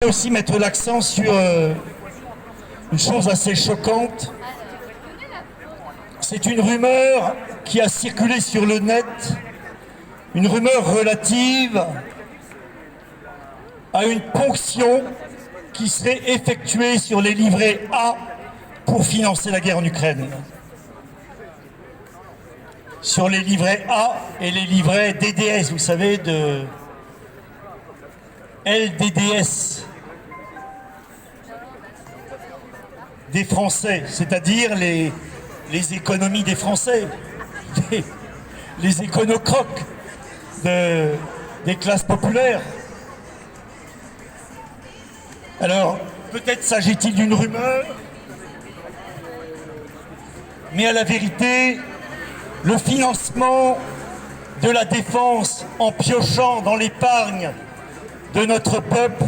Aussi mettre l'accent sur une chose assez choquante. C'est une rumeur qui a circulé sur le net, une rumeur relative à une ponction qui serait effectuée sur les livrets A pour financer la guerre en Ukraine. Sur les livrets A et les livrets DDS, vous savez, de LDDS, des Français, c'est-à-dire les économies des Français, les éconocroques des classes populaires. Alors, peut-être s'agit-il d'une rumeur, mais à la vérité, le financement de la défense en piochant dans l'épargne de notre peuple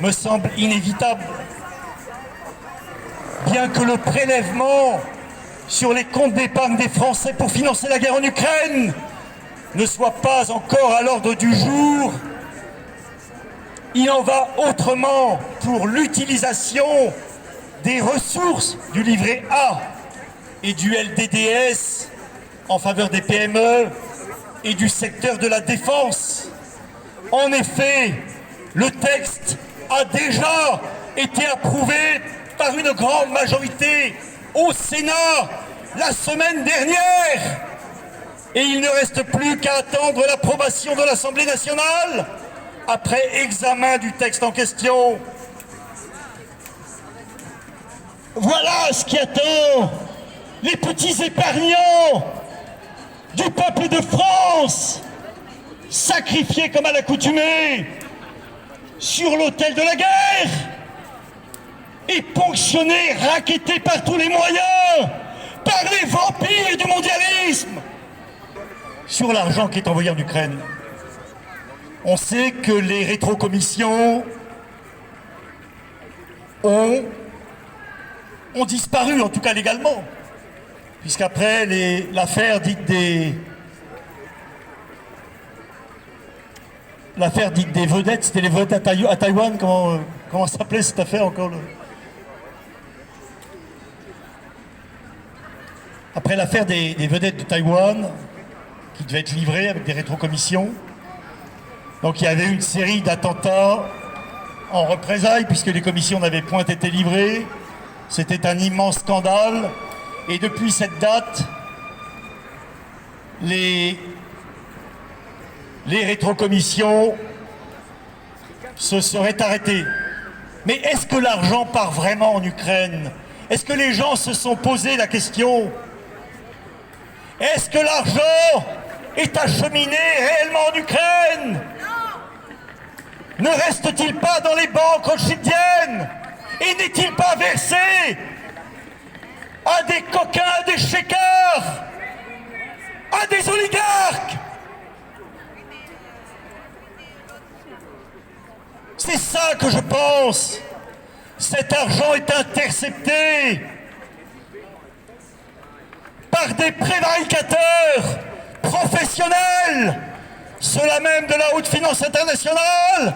me semble inévitable. Bien que le prélèvement sur les comptes d'épargne des Français pour financer la guerre en Ukraine ne soit pas encore à l'ordre du jour, il en va autrement pour l'utilisation des ressources du livret A et du LDDS en faveur des PME et du secteur de la défense. En effet, le texte a déjà été approuvé par une grande majorité au Sénat la semaine dernière. Et il ne reste plus qu'à attendre l'approbation de l'Assemblée nationale après examen du texte en question. Voilà ce qui attend les petits épargnants du peuple de France, sacrifiés comme à l'accoutumée sur l'autel de la guerre et ponctionnés, rackettés par tous les moyens, par les vampires du mondialisme, sur l'argent qui est envoyé en Ukraine. On sait que les rétrocommissions ont disparu, en tout cas légalement, puisqu'après l'affaire dite des vedettes, c'était les vedettes à Taïwan, comment s'appelait cette affaire encore Après l'affaire des vedettes de Taïwan, qui devait être livrée avec des rétrocommissions, donc il y avait une série d'attentats en représailles, puisque les commissions n'avaient point été livrées. C'était un immense scandale. Et depuis cette date, les rétrocommissions se seraient arrêtées. Mais est-ce que l'argent part vraiment en Ukraine? Est-ce que les gens se sont posé la question? Est-ce que l'argent est acheminé réellement en Ukraine? Ne reste-t-il pas dans les banques rothschildiennes? Et n'est-il pas versé à des coquins, à des chécards, à des oligarques? C'est ça que je pense. Cet argent est intercepté par des prévaricateurs professionnels, ceux-là même de la haute finance internationale.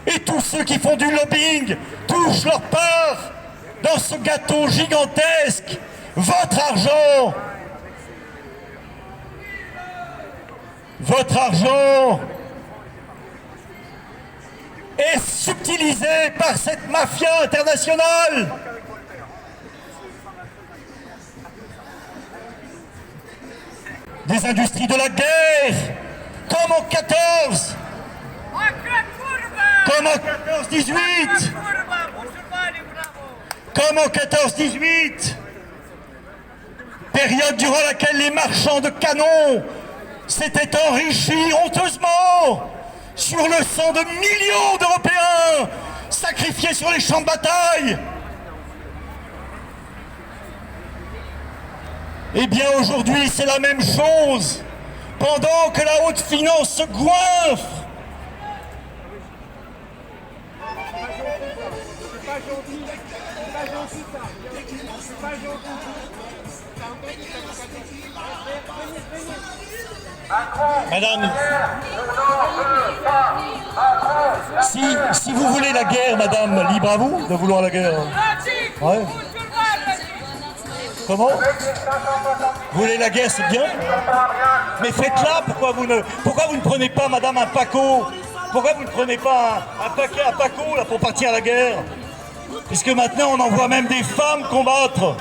Et tous ceux qui font du lobbying touchent leur part dans ce gâteau gigantesque. Votre argent est subtilisé par cette mafia internationale. Des industries de la guerre, comme en 14, comme en 14-18, comme en 14-18, période durant laquelle les marchands de canons s'étaient enrichis honteusement sur le sang de millions d'Européens sacrifiés sur les champs de bataille. Eh bien aujourd'hui c'est la même chose, pendant que la haute finance se goinfre. Madame, si vous voulez la guerre, madame, libre à vous de vouloir la guerre. Ouais. Comment? Vous voulez la guerre, c'est bien. Mais faites-la, pourquoi vous ne prenez pas, madame, un Paco? Pourquoi vous ne prenez pas un Paco là, pour partir à la guerre? Puisque maintenant on envoie même des femmes combattre.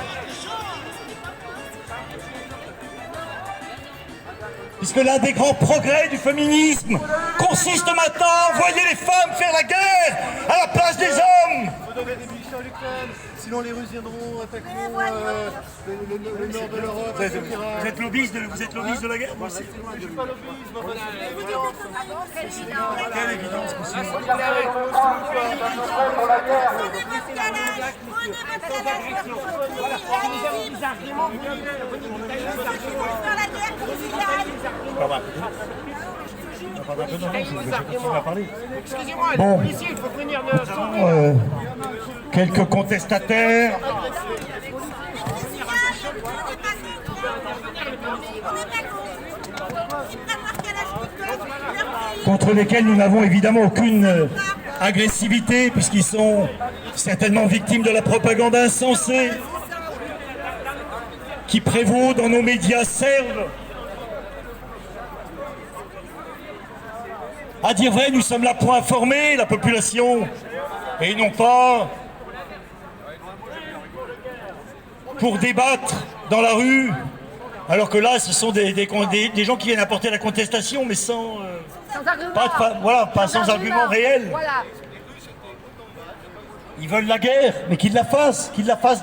Puisque l'un des grands progrès du féminisme consiste maintenant à envoyer les femmes faire la guerre à la place des hommes. Il faut donner des munitions à l'Ukraine, sinon les Russes viendront, attaqueront le nord de l'Europe. Vous êtes lobbyiste de la guerre? Je ne suis pas lobbyiste, Quelle évidence possible. Excusez-moi, bon. ici il faut venir de Quelques contestataires. Contre lesquels nous n'avons évidemment aucune agressivité, puisqu'ils sont certainement victimes de la propagande insensée qui prévaut dans nos médias servent. À dire vrai, nous sommes là pour informer la population, et non pas pour débattre dans la rue, alors que là, ce sont des gens qui viennent apporter la contestation, mais sans argument. Sans argument réel. Voilà. Ils veulent la guerre, mais qu'ils la fassent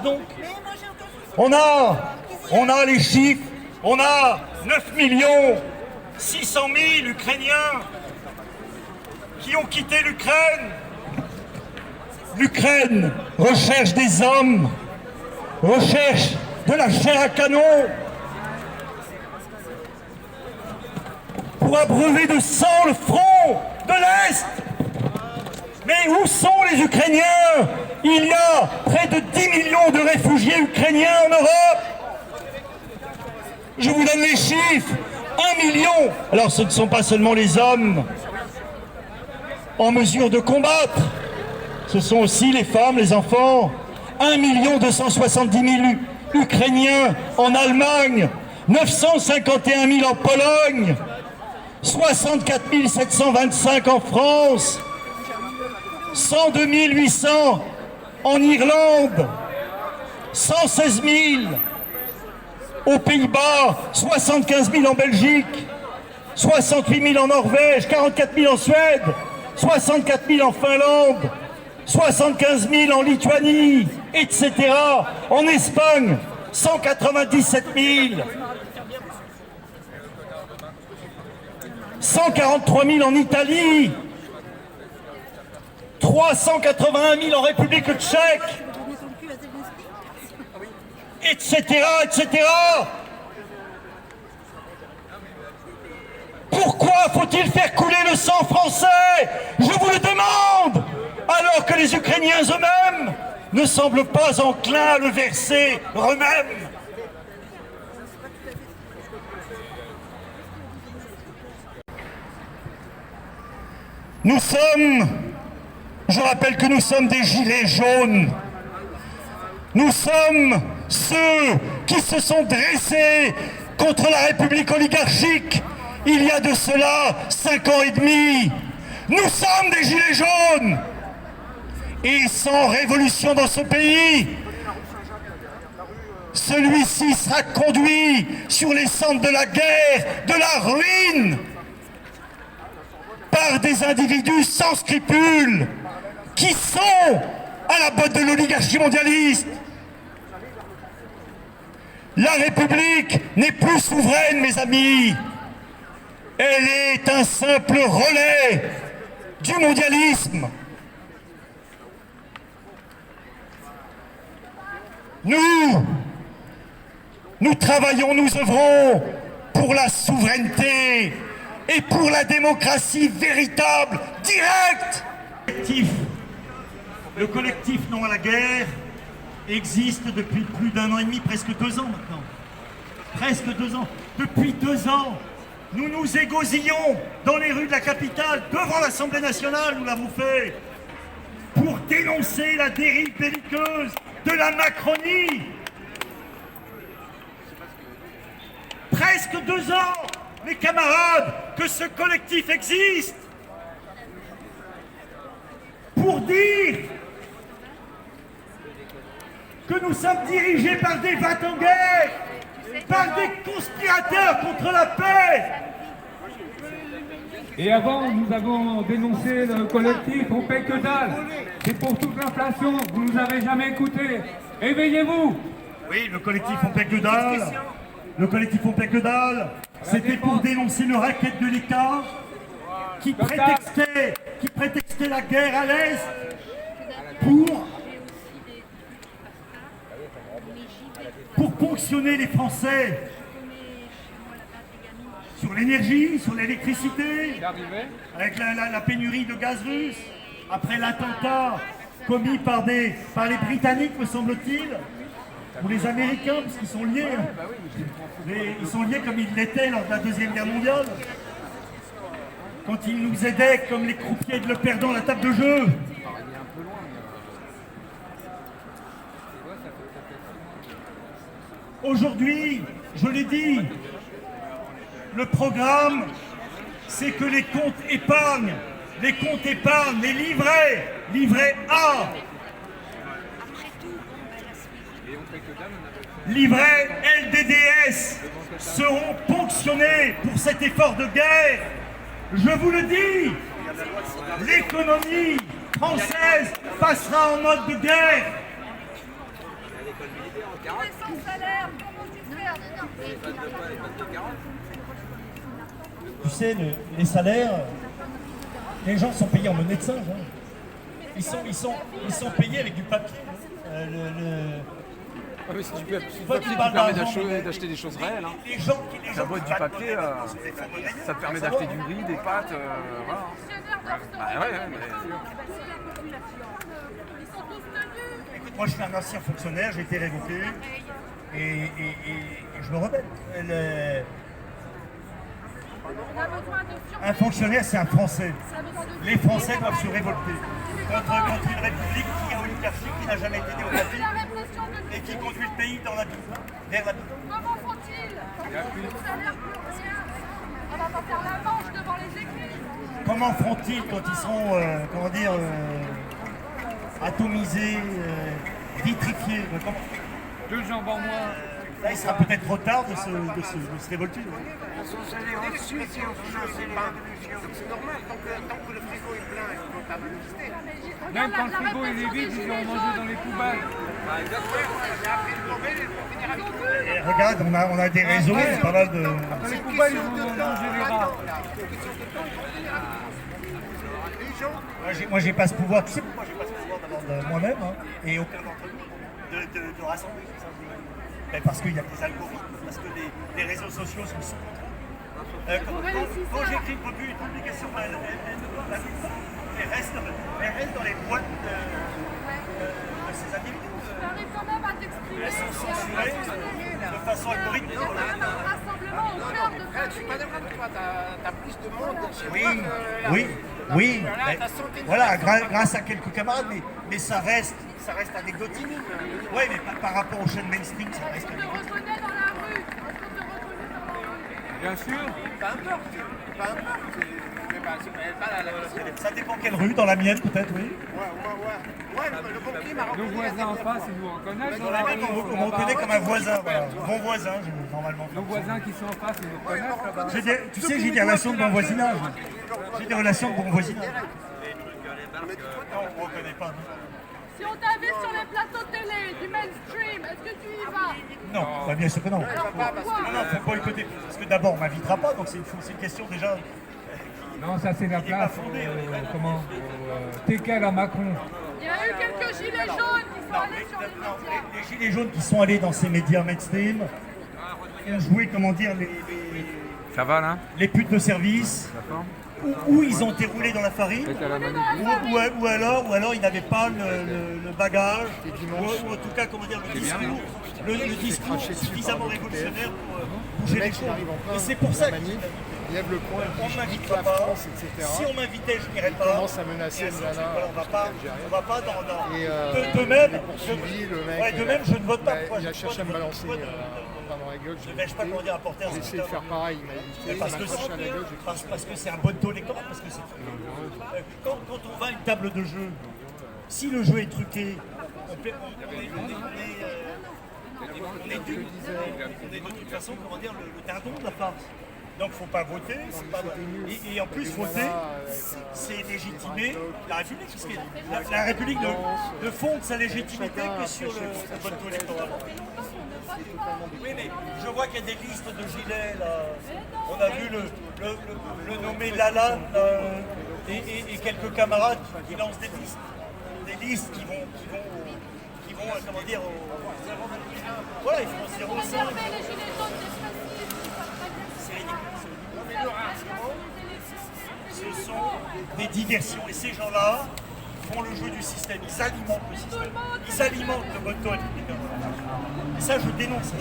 donc. On a les chiffres, on a 9 600 000 Ukrainiens qui ont quitté l'Ukraine. L'Ukraine recherche des hommes, recherche de la chair à canon pour abreuver de sang le front de l'Est. Mais où sont les Ukrainiens? Il y a près de 10 millions de réfugiés ukrainiens en Europe. Je vous donne les chiffres. 1 million. Alors ce ne sont pas seulement les hommes en mesure de combattre. Ce sont aussi les femmes, les enfants. 1 270 000 Ukrainiens en Allemagne. 951 000 en Pologne. 64 725 en France. 102 800 en Irlande, 116 000 aux Pays-Bas, 75 000 en Belgique, 68 000 en Norvège, 44 000 en Suède, 64 000 en Finlande, 75 000 en Lituanie, etc. En Espagne, 197 000, 143 000 en Italie, 381 000 en République tchèque, etc., etc. Pourquoi faut-il faire couler le sang français? Je vous le demande, alors que les Ukrainiens eux-mêmes ne semblent pas enclins à le verser eux-mêmes. Je rappelle que nous sommes des gilets jaunes. Nous sommes ceux qui se sont dressés contre la République oligarchique il y a de cela 5 ans et demi. Nous sommes des gilets jaunes. Et sans révolution dans ce pays, celui-ci sera conduit sur les cendres de la guerre, de la ruine, par des individus sans scrupules, qui sont à la botte de l'oligarchie mondialiste. La République n'est plus souveraine, mes amis. Elle est un simple relais du mondialisme. Nous travaillons, nous œuvrons pour la souveraineté et pour la démocratie véritable, directe. Le collectif Non à la guerre existe depuis plus d'1 an et demi, presque 2 ans maintenant. presque 2 ans. Depuis 2 ans, nous nous égosillons dans les rues de la capitale, devant l'Assemblée nationale, nous l'avons fait, pour dénoncer la dérive belliqueuse de la Macronie. Presque 2 ans, mes camarades, que ce collectif existe, pour dire que nous sommes dirigés par des va-t-en-guerre, par des conspirateurs contre la paix. Et avant, nous avons dénoncé le collectif On paie que dalle. C'est pour toute l'inflation, vous ne nous avez jamais écoutés. Éveillez-vous. Oui, le collectif On paie que dalle. Le collectif On paie que dalle, c'était pour dénoncer le racket de l'État qui prétextait la guerre à l'Est pour ponctionner les Français sur l'énergie, sur l'électricité, avec la pénurie de gaz russe, après l'attentat commis par les Britanniques, me semble-t-il, ou les Américains, parce qu'ils sont liés. Ils sont liés comme ils l'étaient lors de la Deuxième Guerre mondiale, quand ils nous aidaient comme les croupiers de le perdant à la table de jeu. Aujourd'hui, je l'ai dit, le programme, c'est que les comptes épargne, les livrets A, livrets LDDS seront ponctionnés pour cet effort de guerre. Je vous le dis, l'économie française passera en mode de guerre. Tu sais, les salaires, les gens sont payés en monnaie de singe. Hein. Ils sont payés avec du papier. Ah oui, c'est du papier qui permet d'acheter des choses réelles. Hein. La boîte du papier, ça te permet d'acheter du riz, des pâtes. Voilà. Ah ouais, Écoute, moi je suis un ancien fonctionnaire, j'ai été révoqué et je me rebelle. Un fonctionnaire, c'est un Français. Les Français doivent se révolter contre une république qui est oligarchique, qui n'a jamais été démocratique et qui conduit le pays vers l'abîme. Comment font-ils? On va pas faire la manche devant les églises. Comment feront-ils quand ils seront, atomisés, vitrifiés? 2 jambes en moins. Là, il sera peut-être trop tard de se révolter. C'est normal, tant que le frigo est plein, ils ne vont pas manifester. Même quand le frigo est vide, ils vont manger dans les poubelles. Et regarde, on a des réseaux, il y a pas mal de... Dans les poubelles, ils vont manger les rats. Moi, j'ai pas ce pouvoir. Tu sais pourquoi j'ai pas ce pouvoir d'abord de moi-même, hein, et aucun d'entre nous, de rassembler. Mais parce qu'il y a des algorithmes, parce que les réseaux sociaux sont sous contrôle. Quand j'écris une publication, elle reste dans les boîtes de ces individus. Tu arrives quand même à t'exprimer. Elles sont censurées de façon algorithmique. Il y a quand même un rassemblement au cœur de Je suis pas d'accord avec toi, t'as plus de monde chez Oui, toi que là. oui. Là, Mais t'as sauté une voilà, place. grâce à quelques camarades, mais ça reste anecdotique. Oui, mais par rapport aux chaînes mainstream, ça reste Est-ce qu'on te anecdotique. reconnaît dans la rue? Est-ce qu'on te reconnaît dans la rue? Bien sûr. Peu importe. Mais bah, c'est pas la Ça dépend quelle rue, dans la mienne peut-être, oui. Ouais, le pompier m'a Nos voisins en face, ils nous reconnaissent. Dans la Les rue, mecs on me reconnaît comme un voisin, voilà. Bon voisin, normalement. nos voisins qui sont en face, ils nous reconnaissent là-bas. Tu sais, j'ai des relations de bon voisinage. J'ai des relations de bon voisinage. Non, on ne reconnaît pas. Si on t'invite sur les plateaux télé du mainstream, est-ce que tu y vas? Non, bah, bien sûr que non. Alors pourquoi? Non, faut boycotter. Parce que d'abord, on ne m'invitera pas, donc c'est une question déjà. Non, ça c'est la place, Tekel à Macron. Il y a eu quelques gilets jaunes qui sont allés sur les médias. Les gilets jaunes qui sont allés dans ces médias mainstream ont joué, comment dire, Ça va là? les putes de service. D'accord. ou ils ont été roulés dans la farine, ou alors ils n'avaient pas le bagage, ou en tout cas, comment dire, le discours suffisamment révolutionnaire pour bouger les choses. Et c'est pour ça que il lève le poing, on ne il m'invite la pas. France, etc. Si on m'invitait, je n'irais pas. Il commence à menacer une nana. On va pas dans. Et De même, il est poursuivi, le mec. ouais, de même, je ne vote pas. Pourquoi Il a cherché à me balancer dans la gueule. Je ne vais pas comment dire apporter un J'ai essayé de faire pareil, il m'a évité. parce Il m'a accroché à la gueule. parce que c'est un bon taux l'écran, parce que c'est quand on va à une table de jeu, si le jeu est truqué, on est de toute façon, comment dire, le dindon de la farce. Donc faut pas voter, et en plus voter, c'est légitimer la République, parce que la République ne fonde sa légitimité que sur le vote électoral. Oui, mais je vois qu'il y a des listes de gilets là. On a vu le nommé Lala et quelques camarades qui lancent des listes qui vont comment dire, voilà, ils font 0,5. Réserver les gilets jaunes des fascistes, C'est ridicule. Ce sont des diversions et ces gens-là font le jeu du système, ils alimentent le système, ils alimentent le vote républicain. Et ça, je dénonce ça.